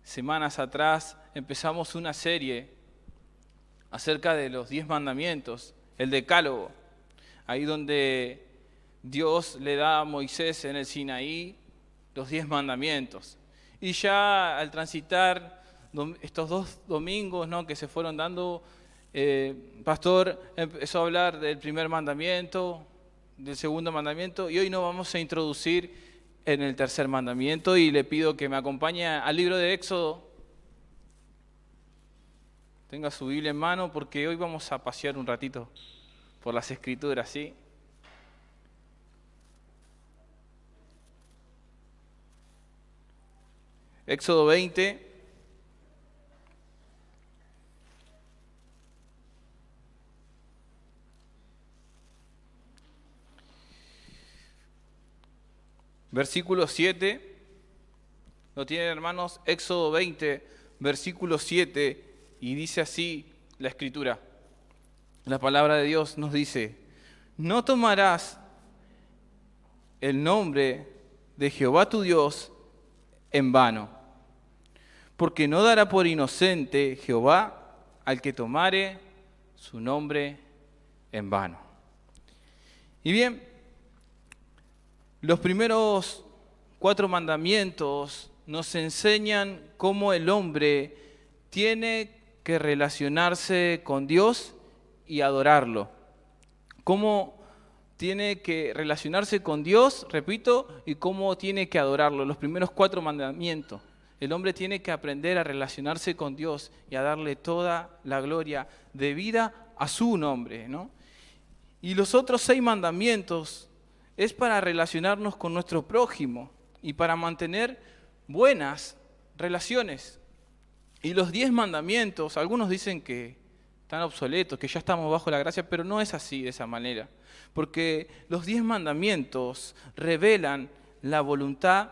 semanas atrás empezamos una serie acerca de los 10 mandamientos, el Decálogo, ahí donde Dios le da a Moisés en el Sinaí los 10 mandamientos. Y ya al transitar estos 2 domingos, ¿no?, que se fueron dando, Pastor empezó a hablar del primer mandamiento, del segundo mandamiento, y hoy nos vamos a introducir en el tercer mandamiento, y le pido que me acompañe al libro de Éxodo. Tenga su Biblia en mano porque hoy vamos a pasear un ratito por las Escrituras, ¿sí? Éxodo 20. Versículo 7. ¿Lo tienen, hermanos? Éxodo 20, versículo 7. Y dice así la Escritura. La palabra de Dios nos dice: no tomarás el nombre de Jehová tu Dios en vano, porque no dará por inocente Jehová al que tomare su nombre en vano. Y bien, los primeros 4 mandamientos nos enseñan cómo el hombre tiene que relacionarse con Dios y adorarlo. Cómo tiene que relacionarse con Dios, repito, y cómo tiene que adorarlo. Los primeros 4 mandamientos. El hombre tiene que aprender a relacionarse con Dios y a darle toda la gloria debida a su nombre, ¿no? Y los otros 6 mandamientos es para relacionarnos con nuestro prójimo y para mantener buenas relaciones. Y los 10 mandamientos, algunos dicen que están obsoletos, que ya estamos bajo la gracia, pero no es así, de esa manera. Porque los 10 mandamientos revelan la voluntad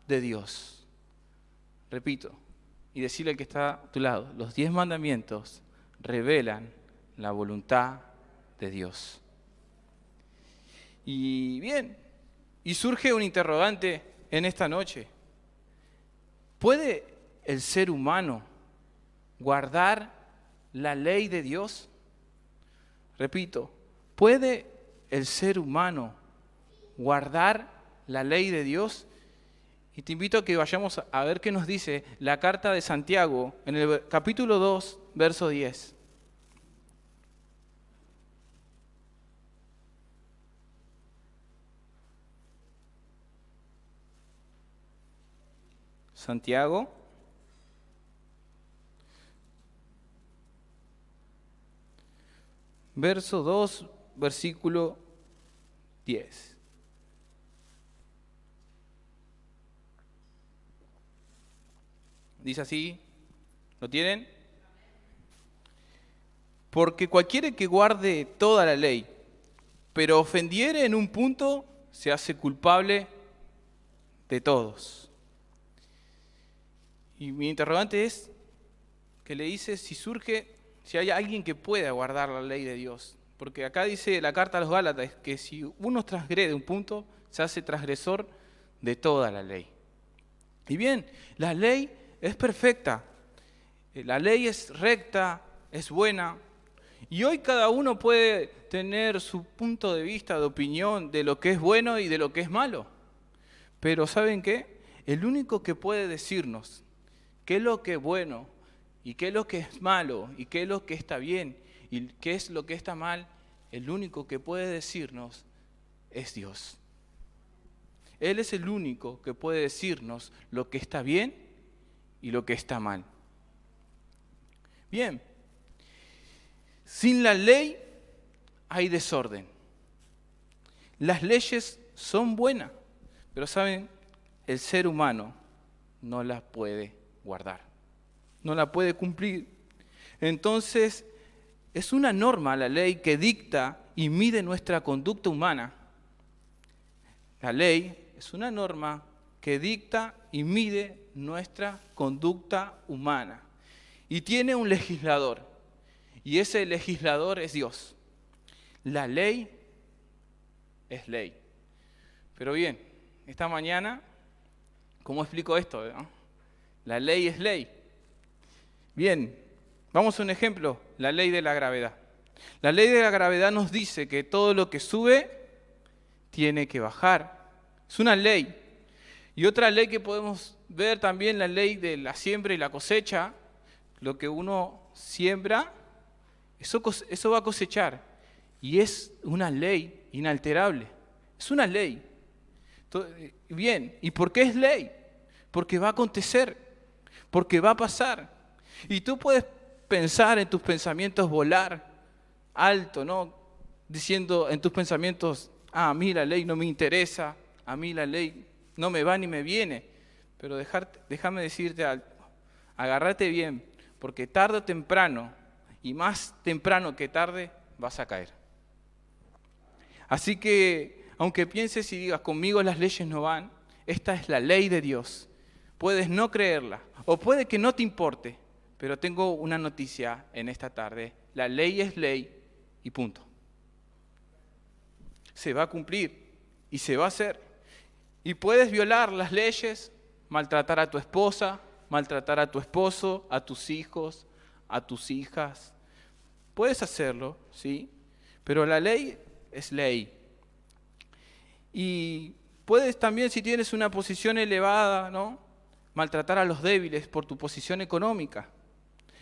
de Dios. Repito, y decirle al que está a tu lado, los 10 mandamientos revelan la voluntad de Dios. Y bien, y surge un interrogante en esta noche. ¿Puede el ser humano guardar la ley de Dios? Repito, ¿puede el ser humano guardar la ley de Dios? Y te invito a que vayamos a ver qué nos dice la carta de Santiago en el capítulo 2, verso 10. Santiago, verso 2, versículo 10. Dice así, ¿lo tienen? Porque cualquiera que guarde toda la ley, pero ofendiere en un punto, se hace culpable de todos. Y mi interrogante es, que le dice si hay alguien que pueda guardar la ley de Dios. Porque acá dice la carta a los Gálatas que si uno transgrede un punto, se hace transgresor de toda la ley. Y bien, la ley es perfecta, la ley es recta, es buena. Y hoy cada uno puede tener su punto de vista, de opinión, de lo que es bueno y de lo que es malo. Pero ¿saben qué? El único que puede decirnos qué es lo que es bueno y qué es lo que es malo y qué es lo que está bien y qué es lo que está mal, el único que puede decirnos es Dios. Él es el único que puede decirnos lo que está bien y lo que está mal. Bien, sin la ley hay desorden. Las leyes son buenas, pero ¿saben? El ser humano no las puede guardar, no la puede cumplir. Entonces, es una norma la ley que dicta y mide nuestra conducta humana. La ley es una norma que dicta y mide nuestra conducta humana. Y tiene un legislador, y ese legislador es Dios. La ley es ley. Pero bien, esta mañana, ¿cómo explico esto, no? La ley es ley. Bien, vamos a un ejemplo, la ley de la gravedad. La ley de la gravedad nos dice que todo lo que sube tiene que bajar. Es una ley. Y otra ley que podemos ver también, la ley de la siembra y la cosecha. Lo que uno siembra, eso va a cosechar. Y es una ley inalterable. Es una ley. Bien, ¿y por qué es ley? Porque va a acontecer, porque va a pasar. Y tú puedes pensar en tus pensamientos, volar alto, ¿no? Diciendo en tus pensamientos, a mí la ley no me interesa, a mí la ley no me va ni me viene. Pero déjame decirte algo, agárrate bien, porque tarde o temprano, y más temprano que tarde, vas a caer. Así que, aunque pienses y digas, conmigo las leyes no van, esta es la ley de Dios. Puedes no creerla, o puede que no te importe, pero tengo una noticia en esta tarde. La ley es ley y punto. Se va a cumplir y se va a hacer. Y puedes violar las leyes, maltratar a tu esposa, maltratar a tu esposo, a tus hijos, a tus hijas. Puedes hacerlo, ¿sí? Pero la ley es ley. Y puedes también, si tienes una posición elevada, ¿no?, maltratar a los débiles por tu posición económica,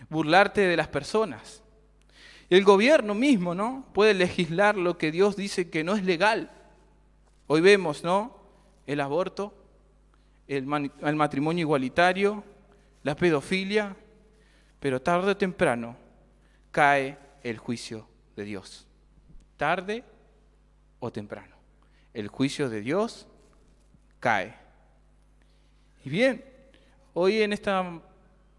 burlarte de las personas. El gobierno mismo, ¿no?, puede legislar lo que Dios dice que no es legal. Hoy vemos, ¿no?, el aborto, el matrimonio igualitario, la pedofilia, pero tarde o temprano cae el juicio de Dios. Tarde o temprano. El juicio de Dios cae. Y bien, hoy en esta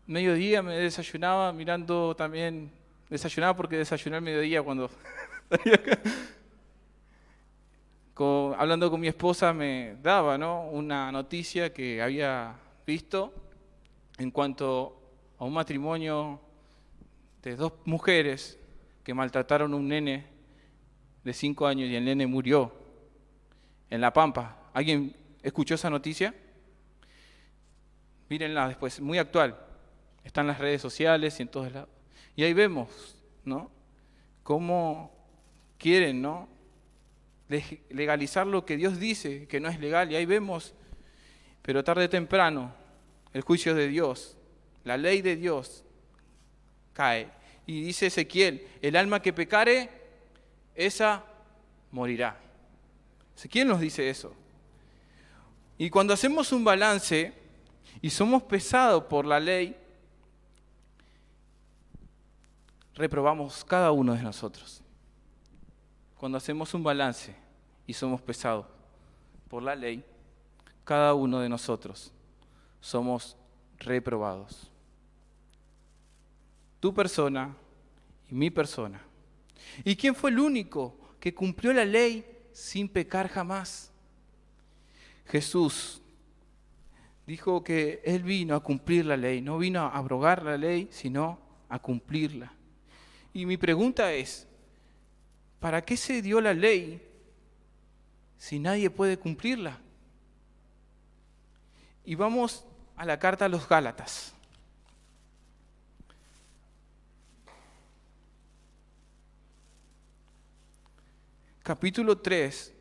mediodía me desayunaba mirando también, desayunaba porque desayuné al mediodía cuando hablando con mi esposa me daba, ¿no?, una noticia que había visto en cuanto a un matrimonio de 2 mujeres que maltrataron a un nene de 5 años y el nene murió en La Pampa. ¿Alguien escuchó esa noticia? Mírenla después, muy actual. Está en las redes sociales y en todos lados. Y ahí vemos, ¿no?, cómo quieren, ¿no?, legalizar lo que Dios dice que no es legal. Y ahí vemos, pero tarde o temprano, el juicio de Dios, la ley de Dios cae. Y dice Ezequiel, el alma que pecare, esa morirá. Ezequiel nos dice eso. Y cuando hacemos un balance y somos pesados por la ley, reprobamos cada uno de nosotros. Cuando hacemos un balance y somos pesados por la ley, cada uno de nosotros somos reprobados. Tu persona y mi persona. ¿Y quién fue el único que cumplió la ley sin pecar jamás? Jesús dijo que Él vino a cumplir la ley, no vino a abrogar la ley, sino a cumplirla. Y mi pregunta es, ¿para qué se dio la ley si nadie puede cumplirla? Y vamos a la carta a los Gálatas. Capítulo 3.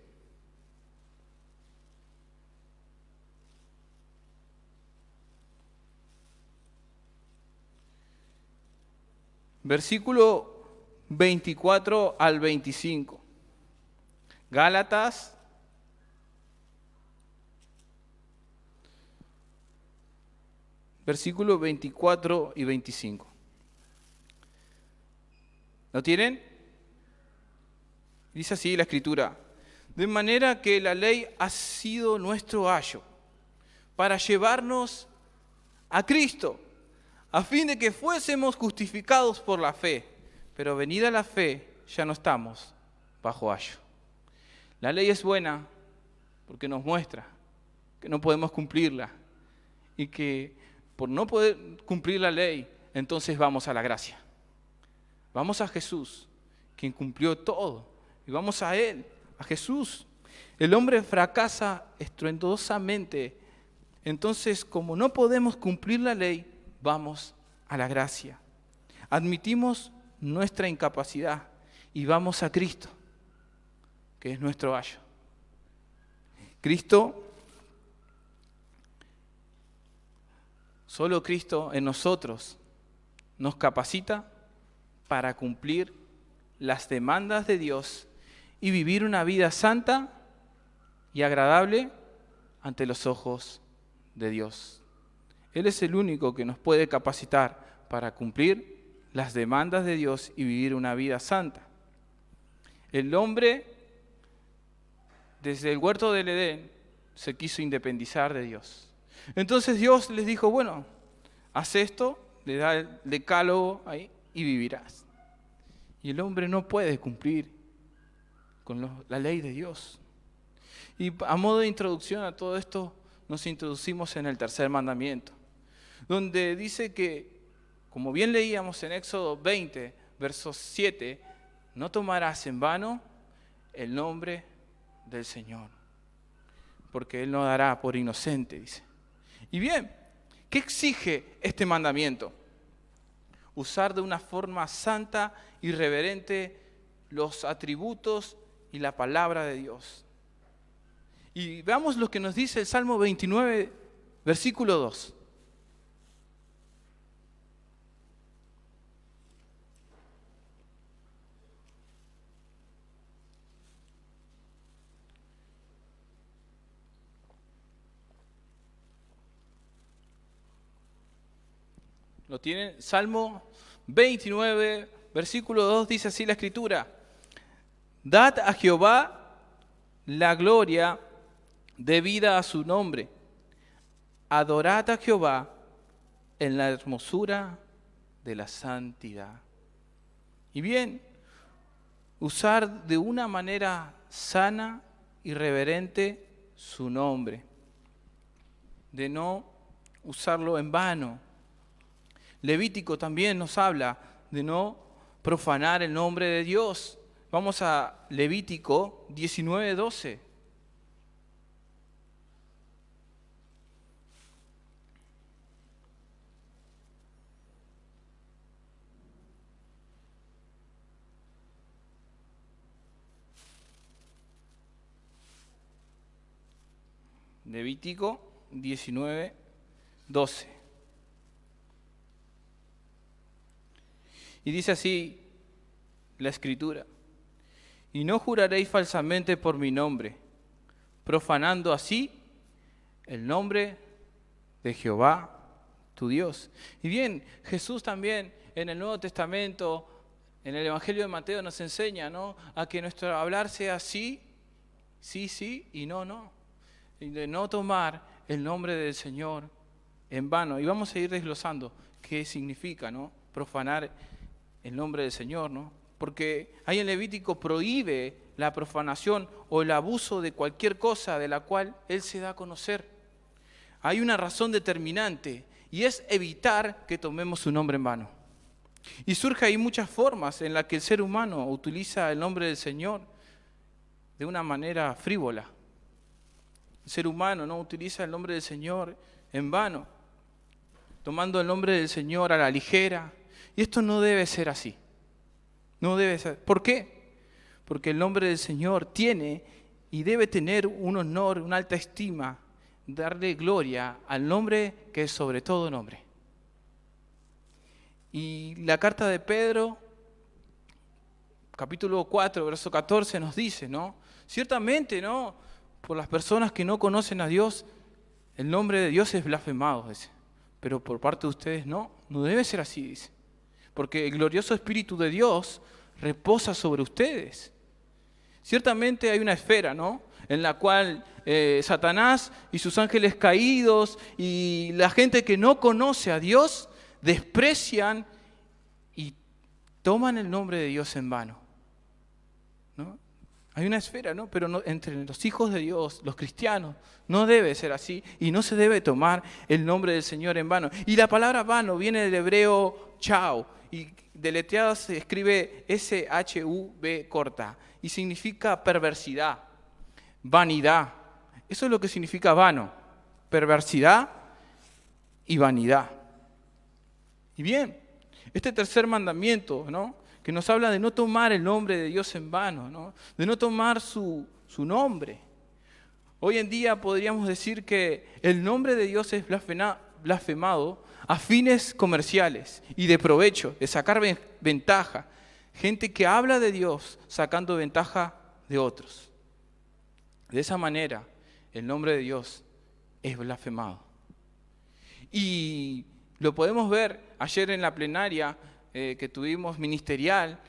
Versículo 24 al 25. Gálatas, versículos 24 y 25. ¿Lo tienen? Dice así la Escritura: de manera que la ley ha sido nuestro ayo para llevarnos a Cristo, a fin de que fuésemos justificados por la fe. Pero venida la fe, ya no estamos bajo ayo. La ley es buena porque nos muestra que no podemos cumplirla y que por no poder cumplir la ley, entonces vamos a la gracia. Vamos a Jesús, quien cumplió todo, y vamos a Él, a Jesús. El hombre fracasa estruendosamente Entonces, como no podemos cumplir la ley, vamos a la gracia. Admitimos nuestra incapacidad y vamos a Cristo, que es nuestro ayo. Solo Cristo en nosotros nos capacita para cumplir las demandas de Dios y vivir una vida santa y agradable ante los ojos de Dios. Él es el único que nos puede capacitar para cumplir las demandas de Dios y vivir una vida santa. El hombre, desde el huerto del Edén, se quiso independizar de Dios. Entonces Dios les dijo, bueno, haz esto, le da el decálogo ahí y vivirás. Y el hombre no puede cumplir con la ley de Dios. Y a modo de introducción a todo esto, nos introducimos en el tercer mandamiento, donde dice que, como bien leíamos en Éxodo 20, verso 7, no tomarás en vano el nombre del Señor, porque Él no dará por inocente, dice. Y bien, ¿qué exige este mandamiento? Usar de una forma santa y reverente los atributos y la palabra de Dios. Y veamos lo que nos dice el Salmo 29, versículo 2. ¿Lo tienen? Salmo 29, versículo 2, dice así la Escritura. Dad a Jehová la gloria debida a su nombre. Adorad a Jehová en la hermosura de la santidad. Y bien, usar de una manera sana y reverente su nombre. De no usarlo en vano. Levítico también nos habla de no profanar el nombre de Dios. Vamos a Levítico 19:12. Levítico 19:12. Y dice así la Escritura: y no juraréis falsamente por mi nombre, profanando así el nombre de Jehová tu Dios. Y bien, Jesús también en el Nuevo Testamento, en el Evangelio de Mateo nos enseña, ¿no?, a que nuestro hablar sea sí, sí, sí y no, no. Y de no tomar el nombre del Señor en vano. Y vamos a ir desglosando qué significa, ¿no?, profanar el nombre del Señor, ¿no? Porque ahí en Levítico prohíbe la profanación o el abuso de cualquier cosa de la cual Él se da a conocer. Hay una razón determinante y es evitar que tomemos su nombre en vano. Y surge ahí muchas formas en las que el ser humano utiliza el nombre del Señor de una manera frívola. El ser humano no utiliza el nombre del Señor en vano, tomando el nombre del Señor a la ligera. Y esto no debe ser así. No debe ser. ¿Por qué? Porque el nombre del Señor tiene y debe tener un honor, una alta estima, darle gloria al nombre que es sobre todo nombre. Y la carta de Pedro, capítulo 4, verso 14, nos dice, ¿no? Ciertamente, ¿no?, por las personas que no conocen a Dios, el nombre de Dios es blasfemado, dice. Pero por parte de ustedes no debe ser así, dice. Porque el glorioso Espíritu de Dios reposa sobre ustedes. Ciertamente hay una esfera, ¿no?, en la cual Satanás y sus ángeles caídos y la gente que no conoce a Dios desprecian y toman el nombre de Dios en vano, ¿no? Hay una esfera, ¿no?, pero no, entre los hijos de Dios, los cristianos, no debe ser así y no se debe tomar el nombre del Señor en vano. Y la palabra vano viene del hebreo chau, y deletreado se escribe S-H-U-B corta, y significa perversidad, vanidad. Eso es lo que significa vano. perversidad y vanidad. Y bien, este tercer mandamiento, ¿no?, que nos habla de no tomar el nombre de Dios en vano, ¿no?, de no tomar su nombre. Hoy en día podríamos decir que el nombre de Dios es blasfemado a fines comerciales y de provecho, de sacar ventaja. Gente que habla de Dios sacando ventaja de otros. De esa manera, el nombre de Dios es blasfemado. Y lo podemos ver ayer en la plenaria que tuvimos ministerial.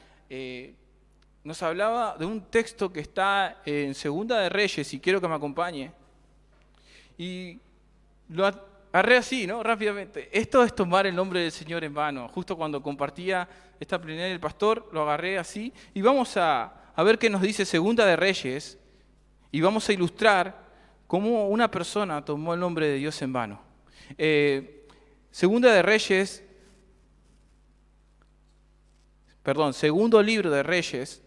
Nos hablaba de un texto que está en Segunda de Reyes, y quiero que me acompañe. Y lo agarré así, ¿no?, rápidamente. Esto es tomar el nombre del Señor en vano. Justo cuando compartía esta plenaria el pastor, lo agarré así. Y vamos a ver qué nos dice Segunda de Reyes. Y vamos a ilustrar cómo una persona tomó el nombre de Dios en vano. Segundo libro de Reyes,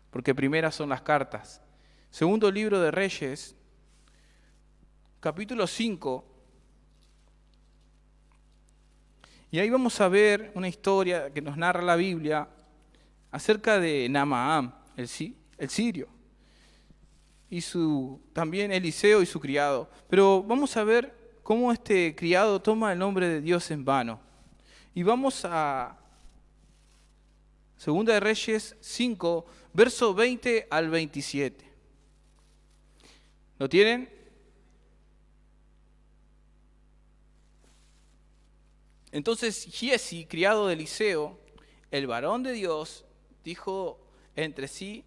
porque primeras son las cartas. Segundo libro de Reyes, capítulo 5. Y ahí vamos a ver una historia que nos narra la Biblia acerca de Naamán, el sirio, y también Eliseo y su criado. Pero vamos a ver cómo este criado toma el nombre de Dios en vano. Y vamos a Segunda de Reyes 5, verso 20 al 27. ¿Lo tienen? Entonces Giezi, criado de Eliseo, el varón de Dios, dijo entre sí: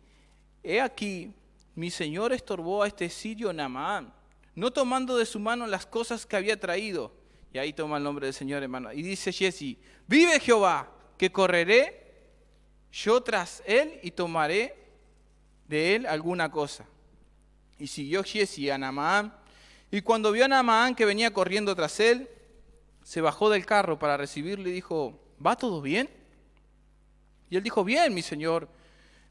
he aquí, mi señor estorbó a este sirio Naamán, no tomando de su mano las cosas que había traído. Y ahí toma el nombre del Señor, hermano. Y dice Giezi: vive Jehová, que correré yo tras él y tomaré de él alguna cosa. Y siguió Giezi a Naamán, y cuando vio a Naamán que venía corriendo tras él, se bajó del carro para recibirle y dijo: ¿va todo bien? Y él dijo: bien, mi señor.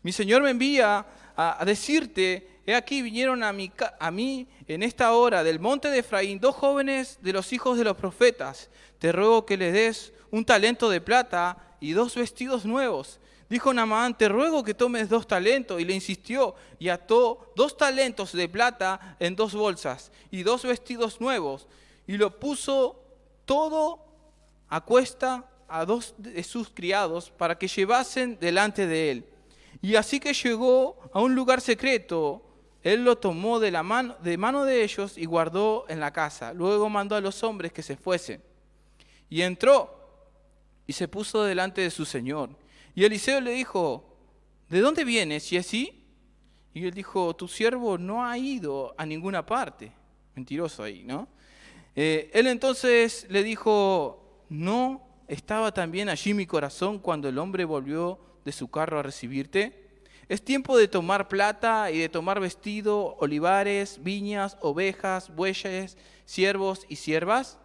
Mi señor me envía a decirte: he aquí vinieron a mí en esta hora del monte de Efraín 2 jóvenes de los hijos de los profetas. Te ruego que les des un talento de plata y 2 vestidos nuevos. Dijo Naamán: te ruego que tomes 2 talentos. Y le insistió, y ató 2 talentos de plata en 2 bolsas y 2 vestidos nuevos. Y lo puso todo a cuesta a 2 de sus criados para que llevasen delante de él. Y así que llegó a un lugar secreto, él lo tomó de mano de ellos y guardó en la casa. Luego mandó a los hombres que se fuesen. Y entró y se puso delante de su señor. Y Eliseo le dijo: ¿de dónde vienes, Giezi? Y él dijo: tu siervo no ha ido a ninguna parte. Mentiroso ahí, ¿no? Él entonces le dijo: ¿no estaba también allí mi corazón cuando el hombre volvió de su carro a recibirte? Es tiempo de tomar plata y de tomar vestido, olivares, viñas, ovejas, bueyes, siervos y siervas.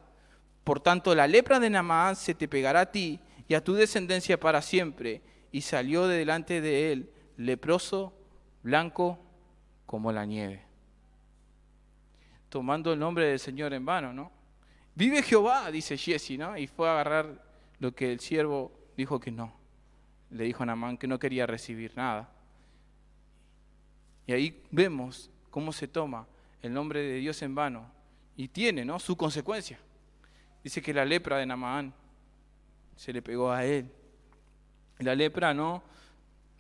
Por tanto, la lepra de Naamán se te pegará a ti y a tu descendencia para siempre. Y salió de delante de él, leproso, blanco como la nieve. Tomando el nombre del Señor en vano, ¿no? Vive Jehová, dice Giezi, ¿no? Y fue a agarrar lo que el siervo dijo que no. Le dijo a Naamán que no quería recibir nada. Y ahí vemos cómo se toma el nombre de Dios en vano y tiene, ¿no?, su consecuencia. Dice que la lepra de Naamán se le pegó a él. La lepra, ¿no?,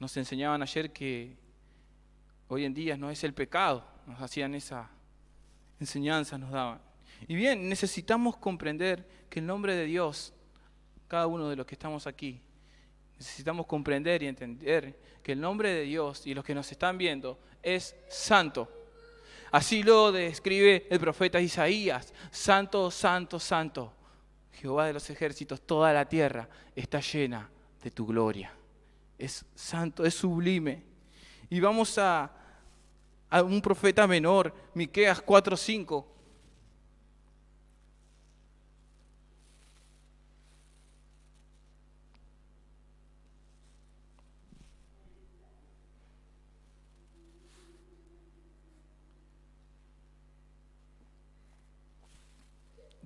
nos enseñaban ayer que hoy en día no es el pecado. Nos hacían esa enseñanza, nos daban. Y bien, necesitamos comprender que el nombre de Dios, cada uno de los que estamos aquí, necesitamos comprender y entender que el nombre de Dios y los que nos están viendo es santo. Así lo describe el profeta Isaías: santo, santo, santo, Jehová de los ejércitos, toda la tierra está llena de tu gloria. Es santo, es sublime. Y vamos a un profeta menor, Miqueas 4:5.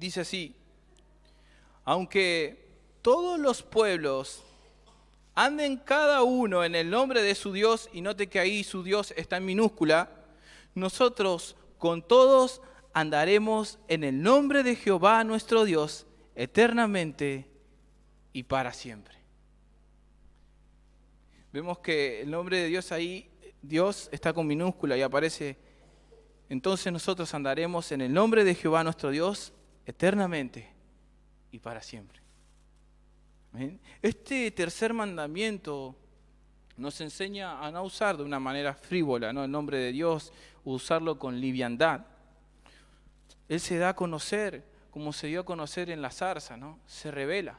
Dice así: aunque todos los pueblos anden cada uno en el nombre de su Dios, y note que ahí su Dios está en minúscula, nosotros con todos andaremos en el nombre de Jehová nuestro Dios eternamente y para siempre. Vemos que el nombre de Dios ahí, Dios está con minúscula y aparece. Entonces nosotros andaremos en el nombre de Jehová nuestro Dios eternamente y para siempre. ¿Ven? Este tercer mandamiento nos enseña a no usar de una manera frívola, ¿no?, el nombre de Dios, usarlo con liviandad. Él se da a conocer, como se dio a conocer en la zarza, ¿no? Se revela.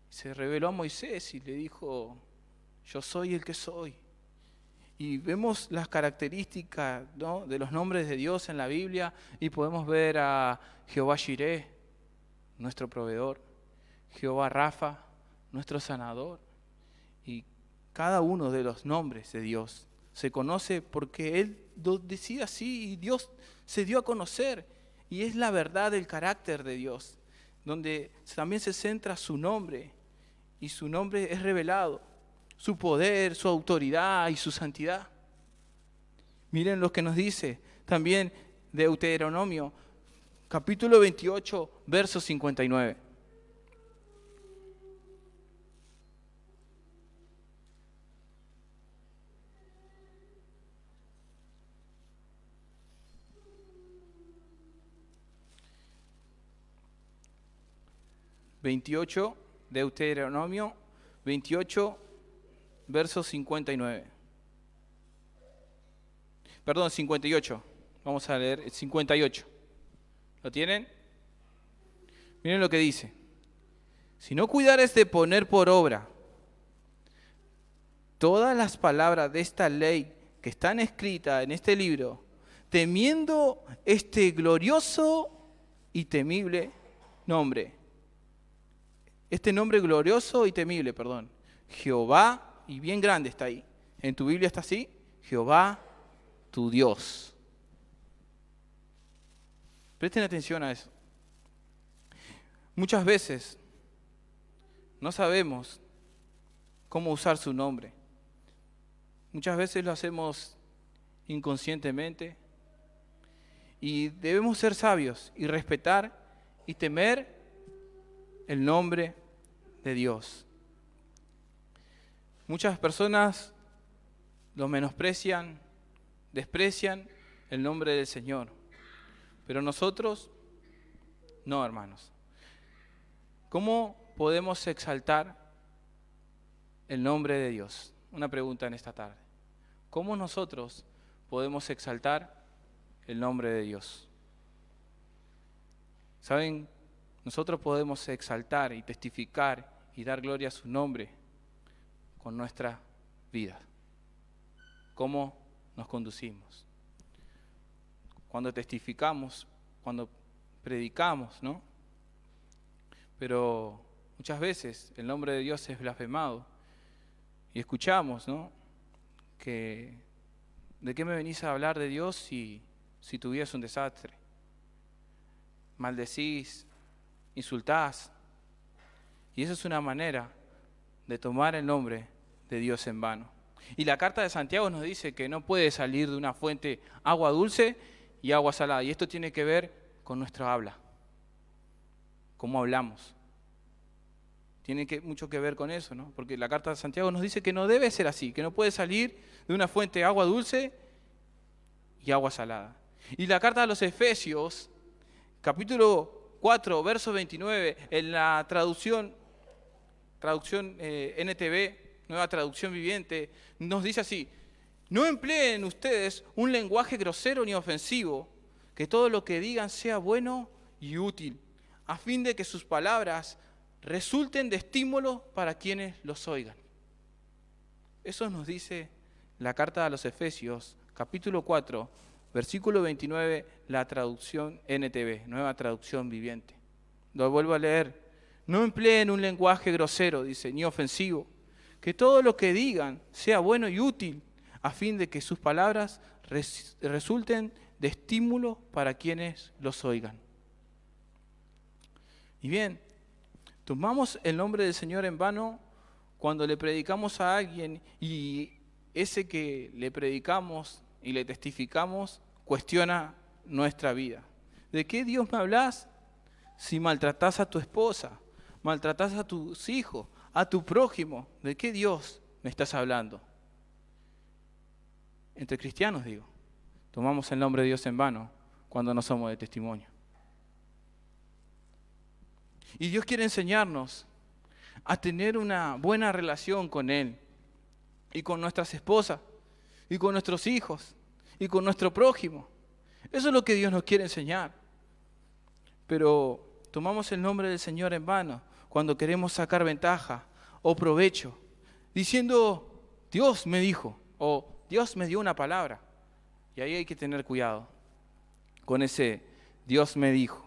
Se reveló a Moisés y le dijo: yo soy el que soy. Y vemos las características, ¿no?, de los nombres de Dios en la Biblia, y podemos ver a Jehová Jireh, nuestro proveedor, Jehová Rafa, nuestro sanador, y cada uno de los nombres de Dios se conoce porque Él lo decide así, y Dios se dio a conocer, y es la verdad del carácter de Dios, donde también se centra su nombre, y su nombre es revelado, su poder, su autoridad y su santidad. Miren lo que nos dice también Deuteronomio, capítulo 28, verso 59. Deuteronomio 28, verso 59. Perdón, 58. Vamos a leer el 58. ¿Lo tienen? Miren lo que dice: si no cuidares de poner por obra todas las palabras de esta ley que están escritas en este libro, temiendo este glorioso y temible nombre. Este nombre glorioso y temible, perdón. Jehová, y bien grande está ahí. En tu Biblia está así: Jehová, tu Dios. Presten atención a eso. Muchas veces no sabemos cómo usar su nombre. Muchas veces lo hacemos inconscientemente. Y debemos ser sabios y respetar y temer el nombre de Dios. Muchas personas lo menosprecian, desprecian el nombre del Señor. Pero nosotros, no, hermanos. ¿Cómo podemos exaltar el nombre de Dios? Una pregunta en esta tarde. ¿Cómo nosotros podemos exaltar el nombre de Dios? ¿Saben? Nosotros podemos exaltar y testificar y dar gloria a su nombre con nuestra vida. ¿Cómo nos conducimos? Cuando testificamos, cuando predicamos, ¿no? Pero muchas veces el nombre de Dios es blasfemado y escuchamos, ¿no?, que ¿de qué me venís a hablar de Dios si tu vida es un desastre? Maldecís, insultás. Y eso es una manera de tomar el nombre de Dios en vano. Y la carta de Santiago nos dice que no puede salir de una fuente agua dulce y agua salada. Y esto tiene que ver con nuestra habla, cómo hablamos. Tiene mucho que ver con eso, ¿no? Porque la carta de Santiago nos dice que no debe ser así, que no puede salir de una fuente agua dulce y agua salada. Y la carta de los Efesios, capítulo 4, verso 29, en la traducción NTV, Nueva Traducción Viviente, nos dice así: no empleen ustedes un lenguaje grosero ni ofensivo, que todo lo que digan sea bueno y útil, a fin de que sus palabras resulten de estímulo para quienes los oigan. Eso nos dice la carta a los Efesios, capítulo 4, versículo 29, la traducción NTV, Nueva Traducción Viviente. Lo vuelvo a leer. No empleen un lenguaje grosero, dice, ni ofensivo, que todo lo que digan sea bueno y útil, a fin de que sus palabras resulten de estímulo para quienes los oigan. Y bien, tomamos el nombre del Señor en vano cuando le predicamos a alguien y ese que le predicamos y le testificamos cuestiona nuestra vida. ¿De qué Dios me hablas si maltratás a tu esposa, maltratás a tus hijos, a tu prójimo? ¿De qué Dios me estás hablando? Entre cristianos, digo, tomamos el nombre de Dios en vano cuando no somos de testimonio. Y Dios quiere enseñarnos a tener una buena relación con Él y con nuestras esposas y con nuestros hijos y con nuestro prójimo. Eso es lo que Dios nos quiere enseñar. Pero tomamos el nombre del Señor en vano cuando queremos sacar ventaja o provecho, diciendo, Dios me dijo, o Dios me dio una palabra. Y ahí hay que tener cuidado con ese Dios me dijo.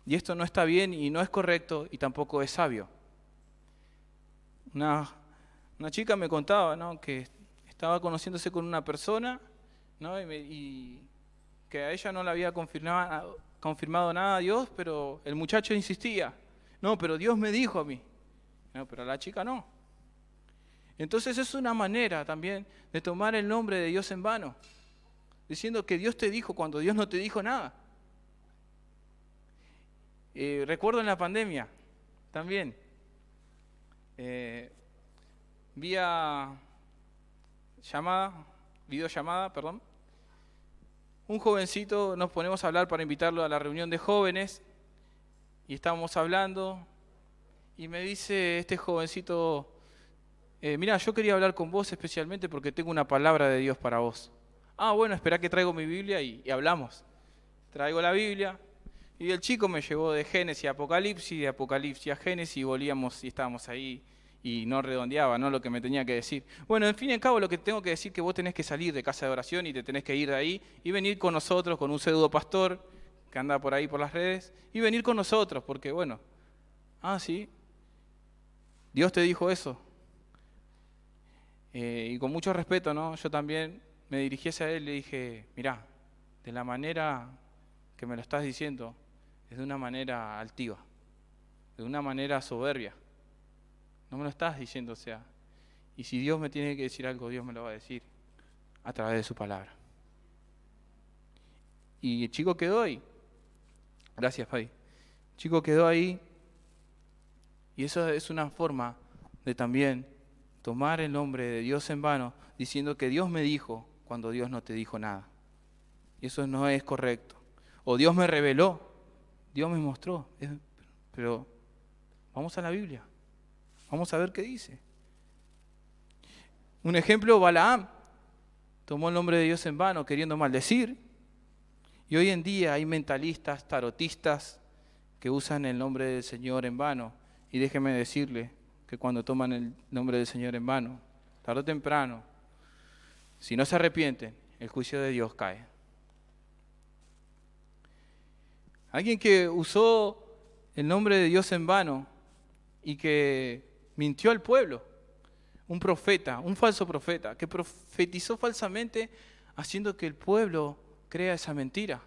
Y esto no está bien y no es correcto y tampoco es sabio. Una chica me contaba, ¿no?, que estaba conociéndose con una persona, ¿no?, y que a ella no le había confirmado nada a Dios, pero el muchacho insistía. No, pero Dios me dijo a mí. No, pero a la chica no. Entonces es una manera también de tomar el nombre de Dios en vano, diciendo que Dios te dijo cuando Dios no te dijo nada. Recuerdo en la pandemia también, videollamada, un jovencito, nos ponemos a hablar para invitarlo a la reunión de jóvenes y estábamos hablando y me dice este jovencito, mira, yo quería hablar con vos especialmente porque tengo una palabra de Dios para vos. Ah, bueno, esperá que traigo mi Biblia y hablamos. Traigo la Biblia. Y el chico me llevó de Génesis a Apocalipsis, de Apocalipsis a Génesis, y volvíamos y estábamos ahí y no redondeaba, ¿no?, lo que me tenía que decir. Bueno, en fin y al cabo lo que tengo que decir es que vos tenés que salir de casa de oración y te tenés que ir de ahí y venir con nosotros, con un pseudo pastor que anda por ahí por las redes, y venir con nosotros, porque bueno, sí, Dios te dijo eso. Y con mucho respeto, ¿no?, yo también me dirigí hacia él y le dije, mirá, de la manera que me lo estás diciendo, es de una manera altiva, de una manera soberbia. No me lo estás diciendo, o sea, y si Dios me tiene que decir algo, Dios me lo va a decir a través de su palabra. Y el chico quedó ahí. Gracias, Fabi. El chico quedó ahí y eso es una forma de también tomar el nombre de Dios en vano, diciendo que Dios me dijo cuando Dios no te dijo nada. Y eso no es correcto. O Dios me reveló, Dios me mostró. Pero vamos a la Biblia, vamos a ver qué dice. Un ejemplo, Balaam tomó el nombre de Dios en vano queriendo maldecir. Y hoy en día hay mentalistas, tarotistas que usan el nombre del Señor en vano. Y déjeme decirle que cuando toman el nombre del Señor en vano, tarde o temprano, si no se arrepienten, el juicio de Dios cae. Alguien que usó el nombre de Dios en vano y que mintió al pueblo, un profeta, un falso profeta, que profetizó falsamente haciendo que el pueblo crea esa mentira.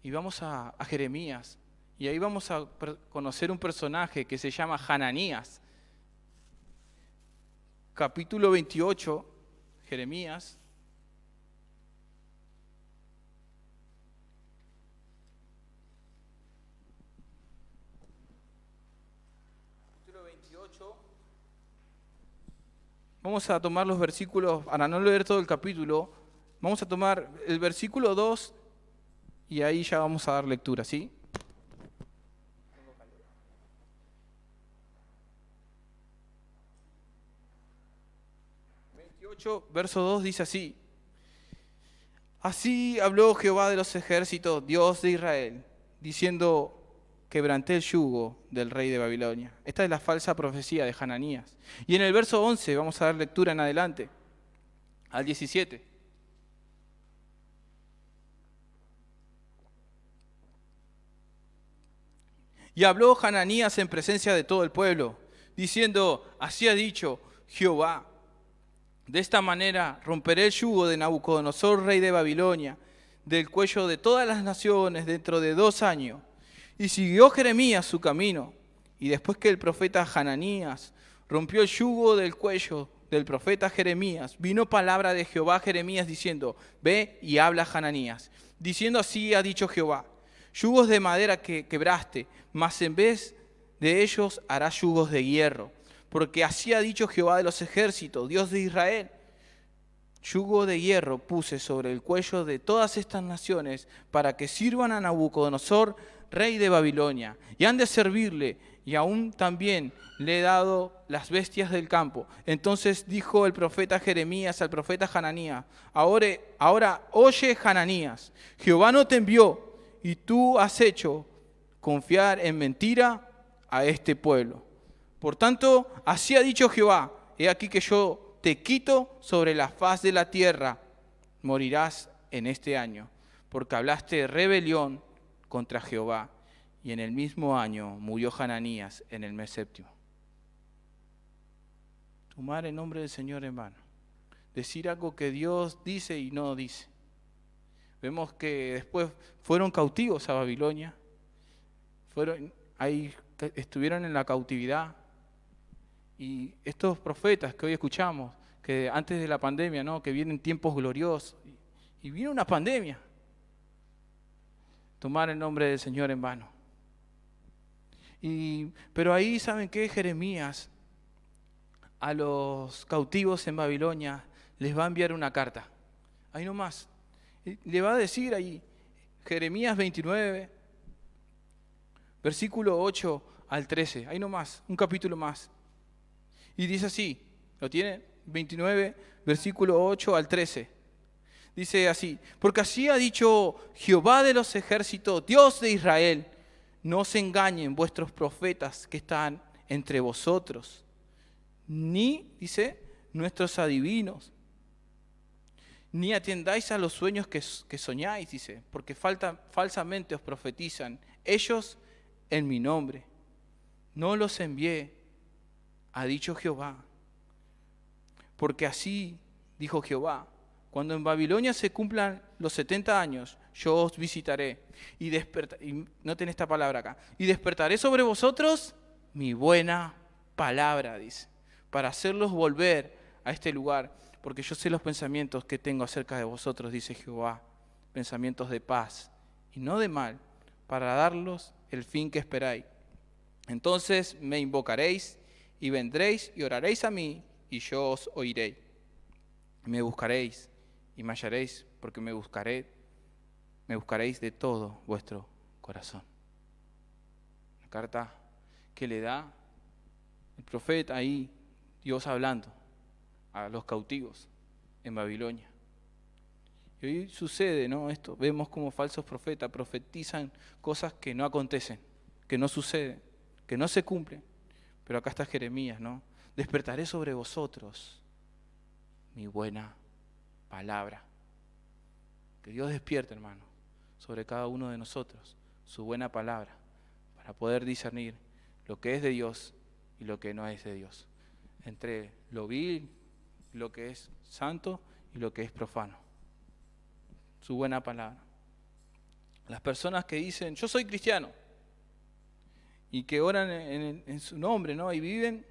Y vamos a Jeremías, y ahí vamos a conocer un personaje que se llama Hananías. Capítulo 28, Jeremías. Capítulo 28. Vamos a tomar los versículos, para no leer todo el capítulo, vamos a tomar el versículo 2 y ahí ya vamos a dar lectura, ¿sí? Verso 2 dice así: Así habló Jehová de los ejércitos, Dios de Israel, diciendo, quebranté el yugo del rey de Babilonia. Esta es la falsa profecía de Hananías. Y en el verso 11, vamos a dar lectura en adelante, al 17. Y habló Hananías en presencia de todo el pueblo, diciendo, así ha dicho Jehová, de esta manera romperé el yugo de Nabucodonosor, rey de Babilonia, del cuello de todas las naciones dentro de 2 años. Y siguió Jeremías su camino. Y después que el profeta Hananías rompió el yugo del cuello del profeta Jeremías, vino palabra de Jehová a Jeremías diciendo: ve y habla a Hananías, diciendo: así ha dicho Jehová, yugos de madera que quebraste, mas en vez de ellos harás yugos de hierro. Porque así ha dicho Jehová de los ejércitos, Dios de Israel: yugo de hierro puse sobre el cuello de todas estas naciones para que sirvan a Nabucodonosor, rey de Babilonia, y han de servirle, y aún también le he dado las bestias del campo. Entonces dijo el profeta Jeremías al profeta Hananías: ahora oye, Hananías, Jehová no te envió, y tú has hecho confiar en mentira a este pueblo. Por tanto, así ha dicho Jehová: he aquí que yo te quito sobre la faz de la tierra, morirás en este año, porque hablaste de rebelión contra Jehová. Y en el mismo año murió Hananías en el mes séptimo. Tomar el nombre del Señor en vano. Decir algo que Dios dice y no dice. Vemos que después fueron cautivos a Babilonia. Estuvieron en la cautividad. Y estos profetas que hoy escuchamos, que antes de la pandemia, ¿no?, que vienen tiempos gloriosos, y vino una pandemia. Tomar el nombre del Señor en vano. Pero ahí, ¿saben qué? Jeremías a los cautivos en Babilonia les va a enviar una carta. Ahí nomás. Le va a decir ahí, Jeremías 29, versículo 8 al 13. Ahí nomás, un capítulo más. Y dice así, ¿lo tienen? 29, versículo 8 al 13. Dice así: porque así ha dicho Jehová de los ejércitos, Dios de Israel: no se engañen vuestros profetas que están entre vosotros, ni, dice, nuestros adivinos, ni atiendáis a los sueños que soñáis, dice, porque falsamente os profetizan ellos en mi nombre. No los envié, ha dicho Jehová. Porque así dijo Jehová: cuando en Babilonia se cumplan los 70 años, yo os visitaré y noten esta palabra acá: y despertaré sobre vosotros mi buena palabra, dice, para hacerlos volver a este lugar, porque yo sé los pensamientos que tengo acerca de vosotros, dice Jehová, pensamientos de paz y no de mal, para darlos el fin que esperáis. Entonces me invocaréis y vendréis y oraréis a mí, y yo os oiré. Me buscaréis y me hallaréis, porque me buscaréis de todo vuestro corazón. La carta que le da el profeta ahí, Dios hablando a los cautivos en Babilonia. Y hoy sucede, ¿no?, esto. Vemos como falsos profetas profetizan cosas que no acontecen, que no suceden, que no se cumplen. Pero acá está Jeremías, ¿no? Despertaré sobre vosotros mi buena palabra. Que Dios despierte, hermano, sobre cada uno de nosotros su buena palabra, para poder discernir lo que es de Dios y lo que no es de Dios, entre lo vil, lo que es santo y lo que es profano. Su buena palabra. Las personas que dicen: yo soy cristiano, y que oran en su nombre, ¿no?, y viven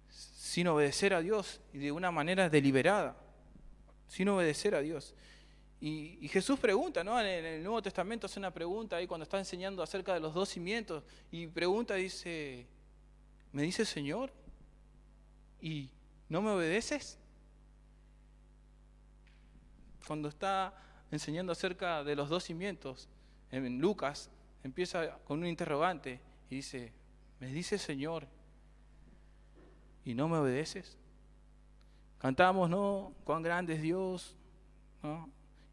sin obedecer a Dios y de una manera deliberada, sin obedecer a Dios. Y Jesús pregunta, ¿no?, en el Nuevo Testamento hace una pregunta ahí cuando está enseñando acerca de los 2 cimientos, y pregunta, dice: ¿me dices Señor y no me obedeces? Cuando está enseñando acerca de los 2 cimientos en Lucas, empieza con un interrogante y dice: ¿me dices Señor y no me obedeces? Cantamos, ¿no?, cuán grande es Dios, ¿no?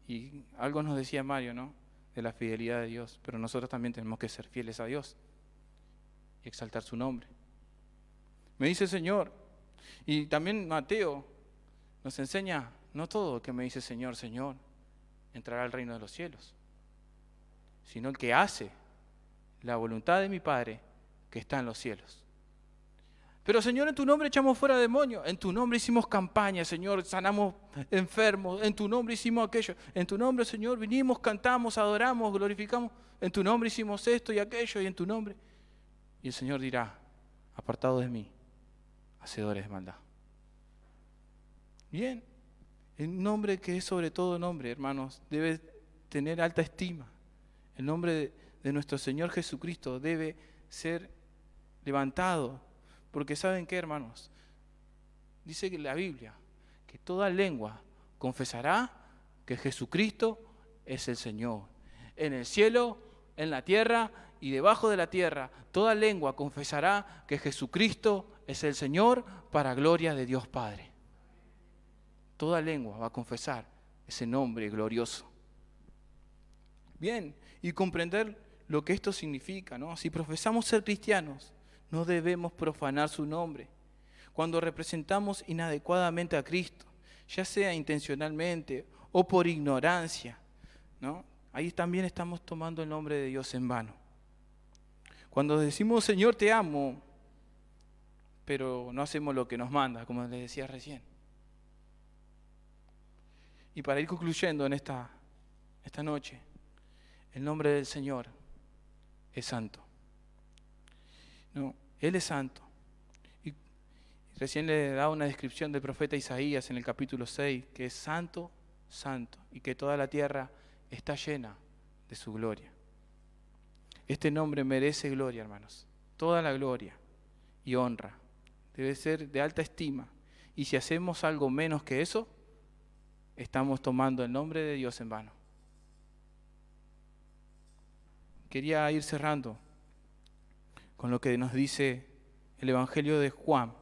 Y algo nos decía Mario, ¿no?, de la fidelidad de Dios, pero nosotros también tenemos que ser fieles a Dios y exaltar su nombre. Me dice Señor. Y también Mateo nos enseña: no todo el que me dice Señor, Señor, entrará al reino de los cielos, sino el que hace la voluntad de mi Padre que está en los cielos. Pero Señor, en tu nombre echamos fuera demonios, en tu nombre hicimos campaña, Señor, sanamos enfermos, en tu nombre hicimos aquello, en tu nombre, Señor, vinimos, cantamos, adoramos, glorificamos, en tu nombre hicimos esto y aquello y en tu nombre. Y el Señor dirá, apartados de mí, hacedores de maldad. Bien, el nombre que es sobre todo nombre, hermanos, debe tener alta estima. El nombre de nuestro Señor Jesucristo debe ser levantado. Porque ¿saben qué, hermanos? Dice que la Biblia, que toda lengua confesará que Jesucristo es el Señor. En el cielo, en la tierra y debajo de la tierra, toda lengua confesará que Jesucristo es el Señor para gloria de Dios Padre. Toda lengua va a confesar ese nombre glorioso. Bien, y comprender lo que esto significa, ¿no? Si profesamos ser cristianos, no debemos profanar su nombre. Cuando representamos inadecuadamente a Cristo, ya sea intencionalmente o por ignorancia, ¿no? Ahí también estamos tomando el nombre de Dios en vano. Cuando decimos, Señor, te amo, pero no hacemos lo que nos manda, como les decía recién. Y para ir concluyendo en esta noche, el nombre del Señor es santo. No, Él es santo. Y recién le daba una descripción del profeta Isaías en el capítulo 6, que es santo, santo, y que toda la tierra está llena de su gloria. Este nombre merece gloria, hermanos. Toda la gloria y honra debe ser de alta estima. Y si hacemos algo menos que eso, estamos tomando el nombre de Dios en vano. Quería ir cerrando con lo que nos dice el Evangelio de Juan.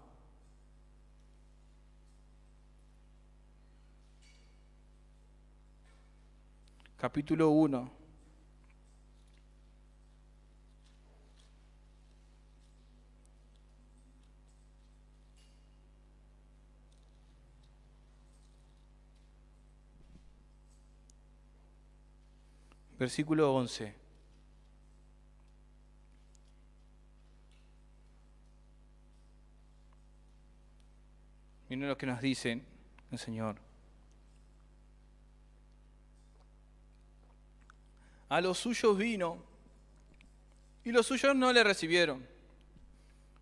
Capítulo 1. Versículo 11. Miren lo que nos dice el Señor. A los suyos vino, y los suyos no le recibieron.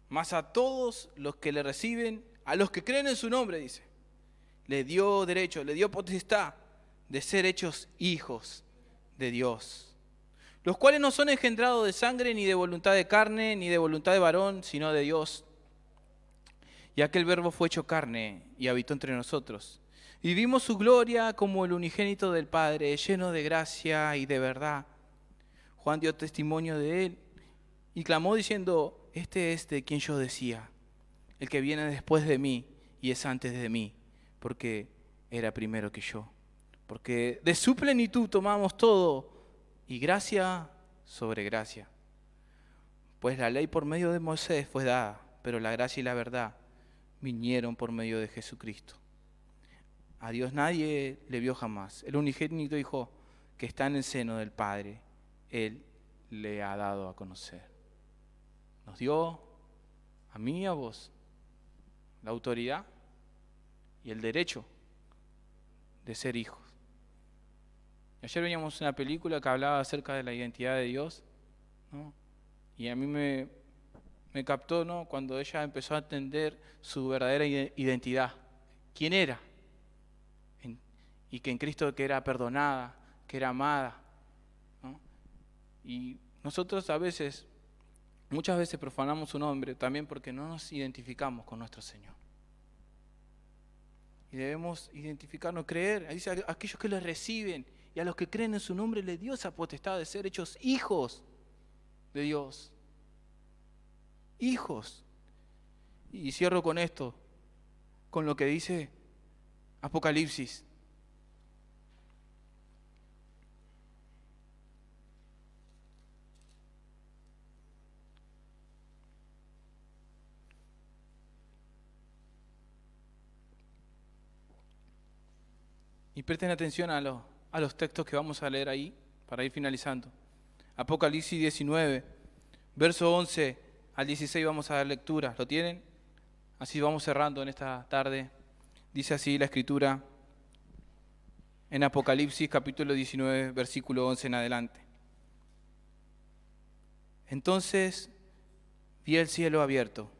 Mas a todos los que le reciben, a los que creen en su nombre, dice, le dio derecho, le dio potestad de ser hechos hijos de Dios, los cuales no son engendrados de sangre, ni de voluntad de carne, ni de voluntad de varón, sino de Dios. Y aquel verbo fue hecho carne y habitó entre nosotros. Y vimos su gloria como el unigénito del Padre, lleno de gracia y de verdad. Juan dio testimonio de él y clamó diciendo, este es de quien yo decía, el que viene después de mí y es antes de mí, porque era primero que yo. Porque de su plenitud tomamos todo, y gracia sobre gracia. Pues la ley por medio de Moisés fue dada, pero la gracia y la verdad vinieron por medio de Jesucristo. A Dios nadie le vio jamás. El unigénito Hijo que está en el seno del Padre, Él le ha dado a conocer. Nos dio a mí y a vos la autoridad y el derecho de ser hijos. Ayer veíamos una película que hablaba acerca de la identidad de Dios, ¿no? Y a mí me captó, ¿no?, cuando ella empezó a entender su verdadera identidad, quién era, y que en Cristo que era perdonada, que era amada, ¿no? Y nosotros muchas veces profanamos su nombre también porque no nos identificamos con nuestro Señor. Y debemos identificarnos, creer. Dice, a aquellos que le reciben y a los que creen en su nombre le dio esa potestad de ser hechos hijos de Dios. Hijos. Y cierro con esto, con lo que dice Apocalipsis. Y presten atención a los textos que vamos a leer ahí para ir finalizando. Apocalipsis 19, verso 11 al 16 vamos a dar lectura. ¿Lo tienen? Así vamos cerrando en esta tarde. Dice así la Escritura en Apocalipsis capítulo 19, versículo 11 en adelante. Entonces vi el cielo abierto,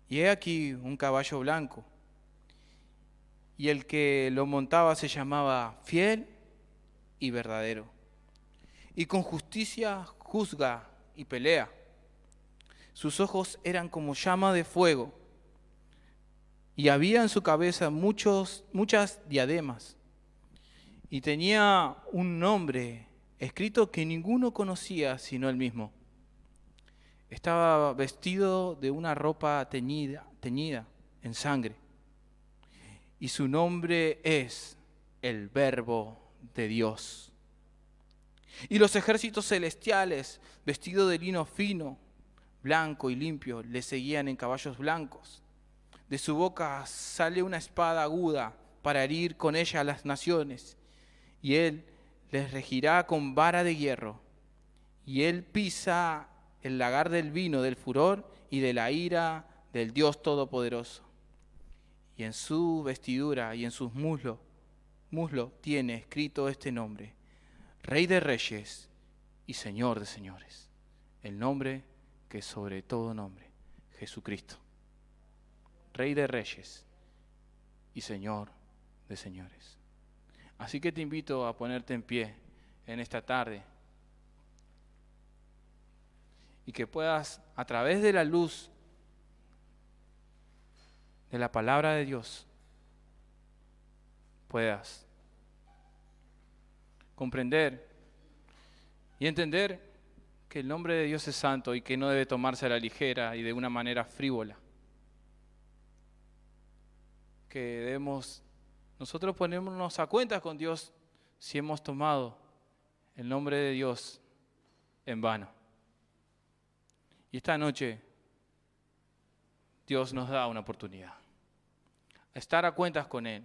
y he aquí un caballo blanco, y el que lo montaba se llamaba Fiel y Verdadero, y con justicia juzga y pelea. Sus ojos eran como llama de fuego, y había en su cabeza muchas diademas, y tenía un nombre escrito que ninguno conocía sino él mismo. Estaba vestido de una ropa teñida en sangre, y su nombre es el Verbo de Dios. Y los ejércitos celestiales, vestidos de lino fino, blanco y limpio, le seguían en caballos blancos. De su boca sale una espada aguda para herir con ella a las naciones, y él les regirá con vara de hierro, y él pisa el lagar del vino del furor y de la ira del Dios Todopoderoso. Y en su vestidura y en sus muslos tiene escrito este nombre: Rey de Reyes y Señor de Señores. El nombre que es sobre todo nombre, Jesucristo. Rey de Reyes y Señor de Señores. Así que te invito a ponerte en pie en esta tarde y que puedas, a través de la luz de la palabra de Dios, puedas comprender y entender que el nombre de Dios es santo y que no debe tomarse a la ligera y de una manera frívola. Que debemos nosotros ponernos a cuentas con Dios si hemos tomado el nombre de Dios en vano. Y esta noche Dios nos da una oportunidad a estar a cuentas con Él.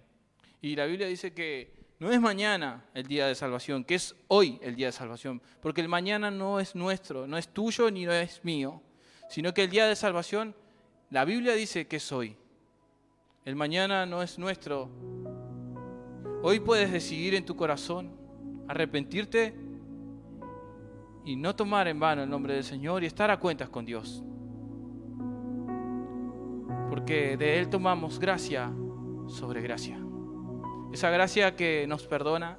Y la Biblia dice que no es mañana el día de salvación, que es hoy el día de salvación, porque el mañana no es nuestro, no es tuyo ni no es mío, sino que el día de salvación, la Biblia dice que es hoy. El mañana no es nuestro. Hoy puedes decidir en tu corazón arrepentirte y no tomar en vano el nombre del Señor y estar a cuentas con Dios. Porque de Él tomamos gracia sobre gracia. Esa gracia que nos perdona,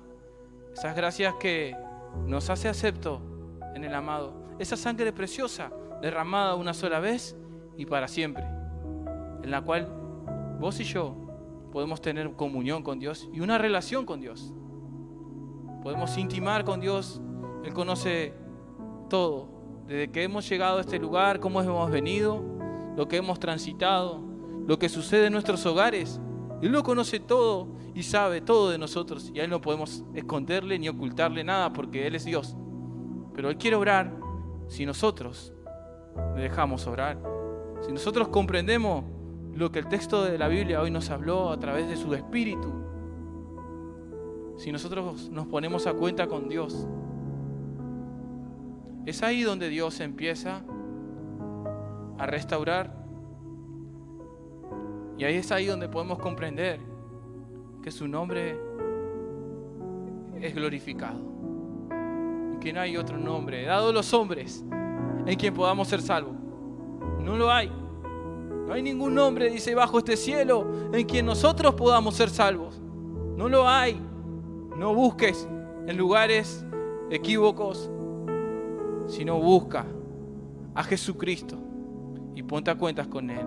esas gracias que nos hace acepto en el amado. Esa sangre preciosa derramada una sola vez y para siempre, en la cual vos y yo podemos tener comunión con Dios y una relación con Dios. Podemos intimar con Dios. Él conoce todo, desde que hemos llegado a este lugar, cómo hemos venido, lo que hemos transitado, lo que sucede en nuestros hogares. Él lo conoce todo y sabe todo de nosotros, y a Él no podemos esconderle ni ocultarle nada porque Él es Dios. Pero Él quiere obrar si nosotros le dejamos obrar, si nosotros comprendemos lo que el texto de la Biblia hoy nos habló a través de su Espíritu, si nosotros nos ponemos a cuenta con Dios. Es ahí donde Dios empieza a restaurar, y ahí es ahí donde podemos comprender que su nombre es glorificado y que no hay otro nombre dado a los hombres en quien podamos ser salvos. No lo hay. No hay ningún nombre, dice, bajo este cielo en quien nosotros podamos ser salvos. No lo hay. No busques en lugares equívocos, sino busca a Jesucristo y ponte a cuentas con Él.